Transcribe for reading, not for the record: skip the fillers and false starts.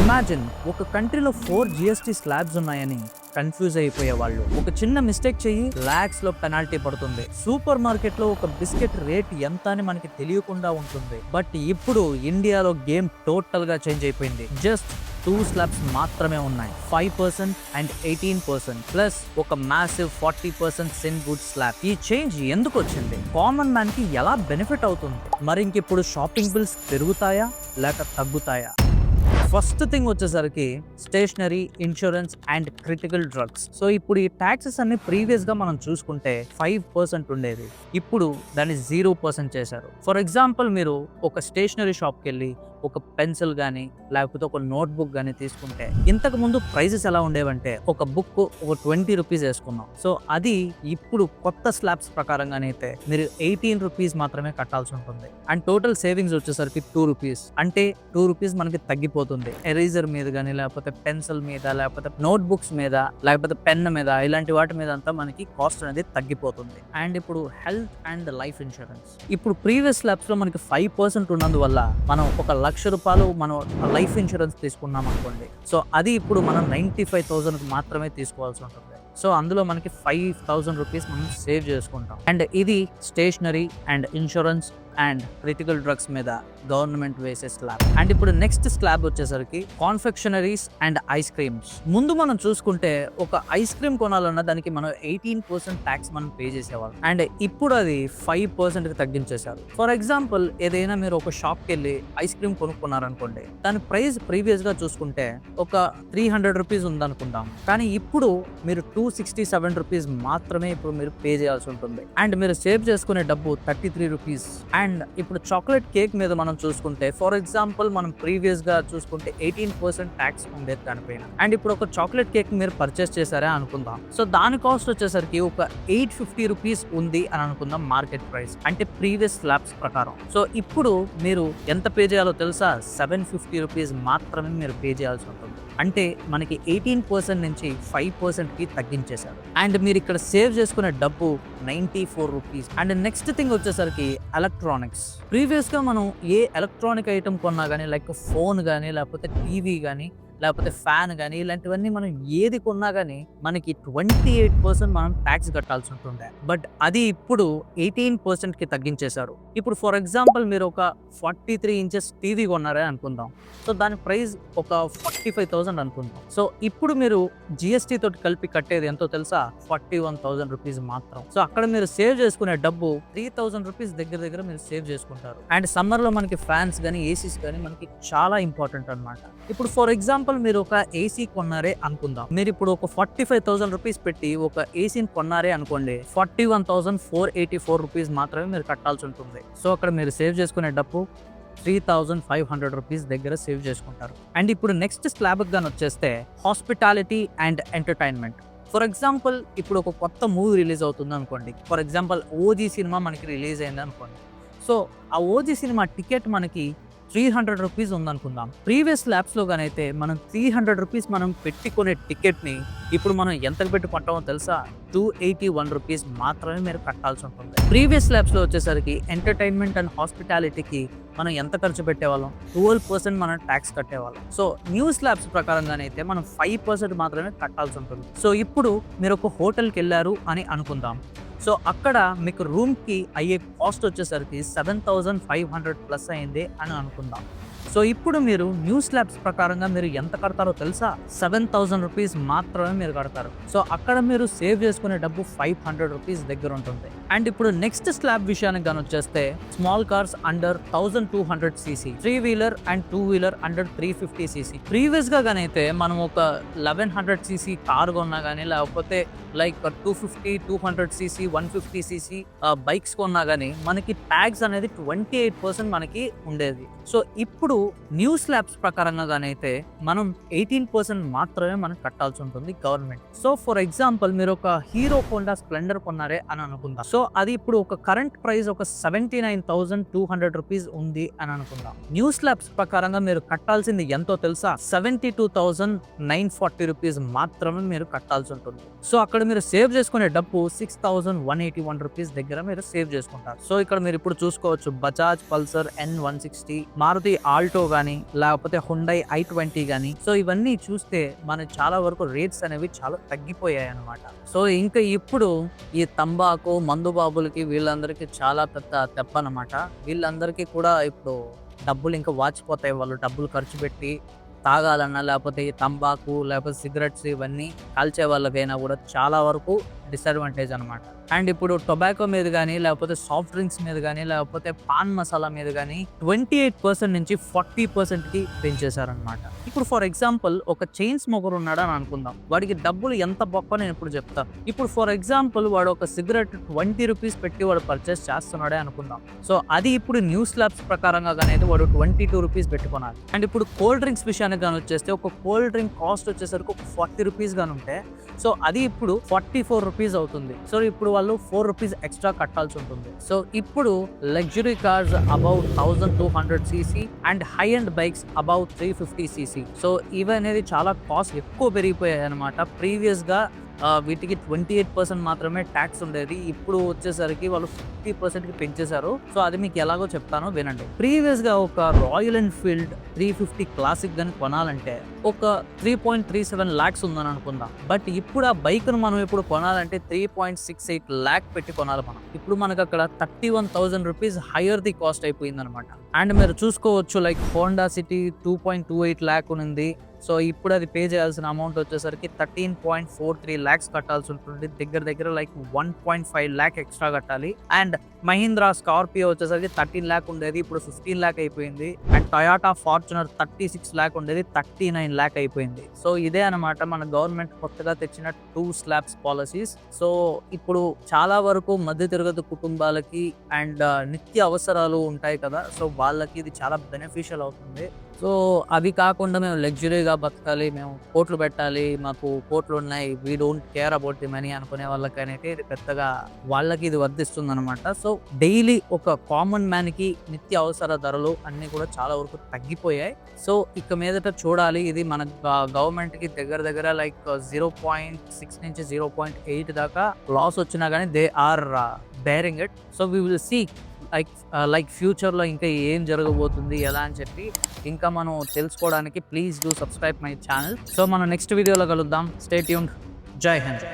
Imagine ఒక కంట్రీలో 4 GST slabs ఉన్నాయని కన్ఫ్యూజ్ అయిపోయేవాళ్ళు. ఒక చిన్న మిస్టేక్ చెయ్యి లాక్స్ లో పెనాల్టీ పడుతుంది. సూపర్ మార్కెట్ లో ఒక బిస్కెట్ రేట్ ఎంత అని మనకి తెలియకుండా ఉంటుంది. బట్ ఇప్పుడు ఇండియాలో గేమ్ టోటల్ గా చేంజ్ అయిపోయింది. జస్ట్ 2 స్లాబ్స్ మాత్రమే ఉన్నాయి. 5% అండ్ 18% ప్లస్ ఒక మ్యాసివ్ 40% సిన్ గుడ్ స్లాబ్. ఈ చేంజ్ ఎందుకు వచ్చింది? కామన్ మ్యాన్ కి ఎలా బెనిఫిట్ అవుతుంది? మరి ఇంకిప్పుడు షాపింగ్ బిల్స్ పెరుగుతాయా లేక తగ్గుతాయా? ఫస్ట్ థింగ్ వచ్చేసరికి stationery, insurance and critical drugs. So ఇప్పుడు ఈ ట్యాక్సెస్ అన్ని ప్రీవియస్ గా మనం చూసుకుంటే 5% ఉండేది, ఇప్పుడు దాన్ని 0% చేశారు. ఫర్ ఎగ్జాంపుల్, మీరు ఒక స్టేషనరీ షాప్కి వెళ్ళి ఒక పెన్సిల్ కానీ లేకపోతే ఒక నోట్ బుక్ కానీ తీసుకుంటే ఇంతకు ముందు ప్రైజెస్ ఎలా ఉండేవంటే ఒక బుక్ ఒక 20 రూపీస్ వేసుకున్నాం. సో అది ఇప్పుడు కొత్త స్లాబ్స్ ప్రకారంగానైతే మీరు 18 రూపీస్ మాత్రమే కట్టాల్సి ఉంటుంది. అండ్ టోటల్ సేవింగ్స్ వచ్చేసరికి 2 రూపీస్, అంటే 2 రూపీస్ మనకి తగ్గిపోతుంది. ఎరేజర్ మీద కానీ లేకపోతే పెన్సిల్ మీద లేకపోతే నోట్ బుక్స్ మీద లేకపోతే పెన్ మీద ఇలాంటి వాటి మీద అంతా మనకి కాస్ట్ అనేది తగ్గిపోతుంది. అండ్ ఇప్పుడు హెల్త్ అండ్ లైఫ్ ఇన్సూరెన్స్, ఇప్పుడు ప్రీవియస్ స్లాబ్స్ లో మనకి 5% ఉన్నందువల్ల మనం ఒక ₹1,00,000 మనం లైఫ్ ఇన్సూరెన్స్ తీసుకున్నాం అనుకోండి. సో అది ఇప్పుడు మనం 95,000 మాత్రమే తీసుకోవాల్సి ఉంటుంది. సో అందులో మనకి 5,000 రూపీస్ మనం సేవ్ చేసుకుంటాం. అండ్ ఇది stationery and insurance and critical drugs మీద గవర్నమెంట్ వేసే స్లాబ్. అండ్ ఇప్పుడు నెక్స్ట్ స్లాబ్ వచ్చేసరికి కాన్ఫెక్షనరీస్ అండ్ ఐస్ క్రీమ్స్. ముందు మనం చూసుకుంటే ఒక ఐస్ క్రీమ్ కొనాలన్నా దానికి మనం 18% ట్యాక్స్ మనం పే చేసేవాళ్ళం. అండ్ ఇప్పుడు అది 5% కి తగ్గించేశారు. ఫర్ ఎగ్జాంపుల్, ఏదైనా మీరు ఒక షాప్కి వెళ్ళి ఐస్ క్రీమ్ కొనుక్కున్నారనుకోండి, దాని ప్రైస్ ప్రీవియస్ గా చూసుకుంటే ఒక 300 రూపీస్ ఉందనుకుందాం. కానీ ఇప్పుడు మీరు 267 రూపీస్ మాత్రమే ఇప్పుడు మీరు పే చేయాల్సి ఉంటుంది. అండ్ మీరు సేవ్ చేసుకునే డబ్బు 33 రూపీస్. అండ్ ఇప్పుడు చాక్లెట్ కేక్ మీద మనం చూసుకుంటే, ఫర్ ఎగ్జాంపుల్, మనం ప్రీవియస్ గా చూసుకుంటే 18% ట్యాక్స్ ఉండేది దానిపైన. అండ్ ఇప్పుడు ఒక చాక్లెట్ కేక్ మీరు పర్చేస్ చేశారా అనుకుందాం. సో దాని కాస్ట్ వచ్చేసరికి ఒక 850 రూపీస్ ఉంది అని అనుకుందాం మార్కెట్ ప్రైస్, అంటే ప్రీవియస్ స్లాబ్స్ ప్రకారం. సో ఇప్పుడు మీరు ఎంత పే చేయాలో తెలుసా? 750 రూపీస్ మాత్రమే మీరు పే చేయాల్సి ఉంటుంది. అంటే మనకి 18% నుంచి 5% కి తగ్గించేశారు. అండ్ మీరు ఇక్కడ సేవ్ చేసుకునే డబ్బు 94 రూపీస్. అండ్ నెక్స్ట్ థింగ్ వచ్చేసరికి ఎలక్ట్రానిక్స్. ప్రీవియస్ గా మనం ఏ ఎలక్ట్రానిక్ ఐటమ్ కొన్నా కానీ, లైక్ ఫోన్ కానీ లేకపోతే టీవీ కానీ లేకపోతే ఫ్యాన్ కానీ, ఇలాంటివన్నీ మనం ఏది కొన్నా కానీ మనకి 28% మనం ట్యాక్స్ కట్టాల్సి ఉంటుండే. బట్ అది ఇప్పుడు 18% కి తగ్గించేశారు. ఇప్పుడు ఫర్ ఎగ్జాంపుల్, మీరు ఒక 43 ఇంచెస్ టీవీ కొన్నారే అనుకుందాం. సో దాని ప్రైస్ ఒక 45,000 అనుకుందాం. సో ఇప్పుడు మీరు జిఎస్టీ తోటి కలిపి కట్టేది ఎంతో తెలుసా? 41,000 రూపీస్ మాత్రం. సో అక్కడ మీరు సేవ్ చేసుకునే డబ్బు 3,000 రూపీస్ దగ్గర మీరు సేవ్ చేసుకుంటారు. అండ్ సమ్మర్ లో మనకి ఫ్యాన్స్ కానీ ఏసీస్ కానీ మనకి చాలా ఇంపార్టెంట్ అన్నమాట. ఇప్పుడు ఫర్ ఎగ్జాంపుల్, మీరు ఒక ఏసీ కొన్నారే అనుకుందాం. మీరు ఇప్పుడు ఒక 45,000 రూపీస్ పెట్టి ఒక ఏసీని కొన్నారే అనుకోండి, 41,484 రూపీస్ మాత్రమే మీరు కట్టాల్సి ఉంటుంది. సో అక్కడ మీరు సేవ్ చేసుకునే డబ్బు 3,500 రూపీస్ దగ్గర సేవ్ చేసుకుంటారు. అండ్ ఇప్పుడు నెక్స్ట్ స్లాబ్ గాని వచ్చేస్తే hospitality and entertainment. For example, ఇప్పుడు ఒక కొత్త మూవీ రిలీజ్ అవుతుంది అనుకోండి. ఫర్ ఎగ్జాంపుల్, ఓజీ సినిమా మనకి రిలీజ్ అయింది అనుకోండి. సో ఆ ఓజీ సినిమా టికెట్ మనకి 300 రూపీస్ ఉందనుకుందాం. ప్రీవియస్ ల్యాబ్స్ లో గానైతే మనం 300 రూపీస్ మనం పెట్టుకునే టికెట్ ని ఇప్పుడు మనం ఎంతకు పెట్టి కొంటామో తెలుసా? 281 రూపీస్ మాత్రమే మీరు కట్టాల్సి ఉంటుంది. ప్రీవియస్ ల్యాబ్స్ లో వచ్చేసరికి ఎంటర్టైన్మెంట్ అండ్ హాస్పిటాలిటీకి మనం ఎంత ఖర్చు పెట్టేవాళ్ళం? 12% మనం ట్యాక్స్ కట్టేవాళ్ళం. సో న్యూ స్లాబ్స్ ప్రకారంగానైతే మనం 5% మాత్రమే కట్టాల్సి ఉంటుంది. సో ఇప్పుడు మీరు ఒక హోటల్కి వెళ్ళారు అని అనుకుందాం. సో అక్కడ మీకు రూమ్ కి అయ్యే కాస్ట్ వచ్చేసరికి 7,500 ప్లస్ అయింది అని అనుకుందాం. సో ఇప్పుడు మీరు న్యూ స్లాబ్స్ ప్రకారంగా మీరు ఎంత కడతారో తెలుసా? 7,000 రూపీస్ మాత్రమే మీరు కడతారు. సో అక్కడ మీరు సేవ్ చేసుకునే డబ్బు 500 రూపీస్ దగ్గర ఉంటుంది. అండ్ ఇప్పుడు నెక్స్ట్ స్లాబ్ విషయానికి గాని వచ్చేస్తే, small cars under 1200 cc, 3 wheeler and 2 wheeler under 350 cc. Previous గా గానైతే మనం ఒక 1100 cc కార్ కొన్నా కానీ లేకపోతే లైక్ 250, 200 cc, 150 cc బైక్స్ కొన్నా కానీ మనకి ట్యాక్స్ అనేది 28% మనకి ఉండేది. సో ఇప్పుడు న్యూ స్లాబ్స్ ప్రకారంగా గానైతే మనం 18% మాత్రమే మనం కట్టాల్సి ఉంటుంది గవర్నమెంట్. సో ఫర్ ఎగ్జాంపుల్, మీరు ఒక హీరో హోండా స్ప్లెండర్ కొన్నారే అని అనుకుందాం. సో అది ఇప్పుడు ఒక కరెంట్ ప్రైస్ ఒక 79,200 రూపీస్ ఉంది అని అనుకుందాం. న్యూ స్లాబ్స్ ప్రకారంగా మీరు కట్టాల్సింది ఎంతో తెలుసా? 72,940 రూపీస్ మాత్రమే మీరు కట్టాల్సి ఉంటుంది. సో అక్కడ మీరు సేవ్ చేసుకునే డబ్బు 6,181 రూపీస్ దగ్గర మీరు సేవ్ చేసుకుంటారు. సో ఇక్కడ మీరు ఇప్పుడు చూసుకోవచ్చు, Bajaj Pulsar N160, Maruti Alto కానీ లేకపోతే హుండై i20 కానీ సో ఇవన్నీ చూస్తే మనకి చాలా వరకు రేట్స్ అనేవి చాలా తగ్గిపోయాయి అనమాట. సో ఇంకా ఇప్పుడు ఈ తంబాకు మందు బాబులకి వీళ్ళందరికీ చాలా పెద్ద దెబ్బ అనమాట. వీళ్ళందరికీ కూడా ఇప్పుడు డబ్బులు ఇంకా వాచిపోతాయి. వాళ్ళు డబ్బులు ఖర్చు పెట్టి తాగాలన్నా లేకపోతే ఈ తంబాకు లేకపోతే సిగరెట్స్ ఇవన్నీ కాల్చే వాళ్ళకైనా కూడా చాలా వరకు డిసడ్వాంటేజ్ అనమాట. అండ్ ఇప్పుడు టొబాకో మీద కానీ లేకపోతే సాఫ్ట్ డ్రింక్స్ మీద కానీ లేకపోతే పాన్ మసాలా మీద కానీ 28% నుంచి 40%కి పెంచేశారనమాట. ఇప్పుడు ఫర్ ఎగ్జాంపుల్ ఒక చైన్ స్మోకర్ ఉన్నాడని అనుకుందాం, వాడికి డబ్బులు ఎంత బొక్క నేను ఇప్పుడు చెప్తాను. ఇప్పుడు ఫర్ ఎగ్జాంపుల్ వాడు ఒక సిగరెట్ 20 రూపీస్ పెట్టి వాడు పర్చేస్ చేస్తున్నాడే అనుకుందాం. సో అది ఇప్పుడు న్యూస్ ల్యాబ్స్ ప్రకారంగా కానీ అయితే వాడు 22 రూపీస్ పెట్టుకున్నారు. అండ్ ఇప్పుడు కోల్డ్ డ్రింక్స్ విషయానికి కానీ వచ్చేస్తే ఒక కోల్డ్ డ్రింక్ కాస్ట్ వచ్చేసరికి ఒక 40 రూపీస్ కానీ ఉంటే సో అది ఇప్పుడు 44 రూపీస్ అవుతుంది. సో ఇప్పుడు వాళ్ళు 4 రూపీస్ ఎక్స్ట్రా కట్టాల్సి ఉంటుంది. సో ఇప్పుడు luxury cars above 1200 cc and high and bikes above 350 cc. So ఇవి అనేది చాలా కాస్ట్ ఎక్కువ పెరిగిపోయాయి అనమాట. ప్రీవియస్ గా వీటికి 28% మాత్రమే ట్యాక్స్ ఉండేది, ఇప్పుడు వచ్చేసరికి వాళ్ళు 50%కి పెంచేశారు. సో అది మీకు ఎలాగో చెప్తానో వినండి. ప్రీవియస్ గా ఒక రాయల్ ఎన్ఫీల్డ్ 350 క్లాసిక్ గన్ కొనాలంటే ఒక 3.37 lakhs ఉందని అనుకుందాం. బట్ ఇప్పుడు ఆ బైక్ ను మనం ఇప్పుడు కొనాలంటే 3.68 lakh పెట్టి కొనాలి మనం. ఇప్పుడు మనకు అక్కడ 31,000 రూపీస్ హైయర్ ది కాస్ట్ అయిపోయింది అనమాట. అండ్ మీరు చూసుకోవచ్చు లైక్ హోండా సిటీ 2.28 lakh ఉంది. సో ఇప్పుడు అది పే చేయాల్సిన అమౌంట్ వచ్చేసరికి 13.43 lakhs కట్టాల్సి ఉంటుంది. దగ్గర లైక్ 1.5 lakh ఎక్స్ట్రా కట్టాలి. అండ్ మహీంద్రా స్కార్పియో వచ్చేసరికి 13 lakh ఉండేది, ఇప్పుడు 15 lakh అయిపోయింది. అండ్ టొయోటా ఫార్చునర్ 36 lakh ఉండేది, 39 lakh అయిపోయింది. సో ఇదే అనమాట మన గవర్నమెంట్ కొత్తగా తెచ్చిన 2 slabs పాలసీస్. సో ఇప్పుడు చాలా వరకు మధ్యతరగతి కుటుంబాలకి అండ్ నిత్య అవసరాలు ఉంటాయి కదా, సో వాళ్ళకి ఇది చాలా బెనిఫిషియల్ అవుతుంది. సో అవి కాకుండా మేము లగ్జరీగా బతకాలి, మేము కోట్లు పెట్టాలి, మాకు కోట్లు ఉన్నాయి, we don't care about the money అనుకునే వాళ్ళకైతే ఇది పెద్దగా వాళ్ళకి ఇది వర్తిస్తుంది అనమాట. సో డైలీ ఒక కామన్ మ్యాన్ కి నిత్య అవసర ధరలు అన్ని కూడా చాలా వరకు తగ్గిపోయాయి. సో ఇక మీదట చూడాలి, ఇది మన గవర్నమెంట్ కి దగ్గర లైక్ 0.6 నుంచి 0.8 దాకా లాస్ వచ్చినా కానీ they are bearing it. So we will see like ఫ్యూచర్లో ఇంకా ఏం జరగబోతుంది ఎలా అని చెప్పి ఇంకా మనం తెలుసుకోవడానికి please do subscribe my channel. So మనం నెక్స్ట్ వీడియోలో కలుద్దాం. Stay tuned. జై హింద్.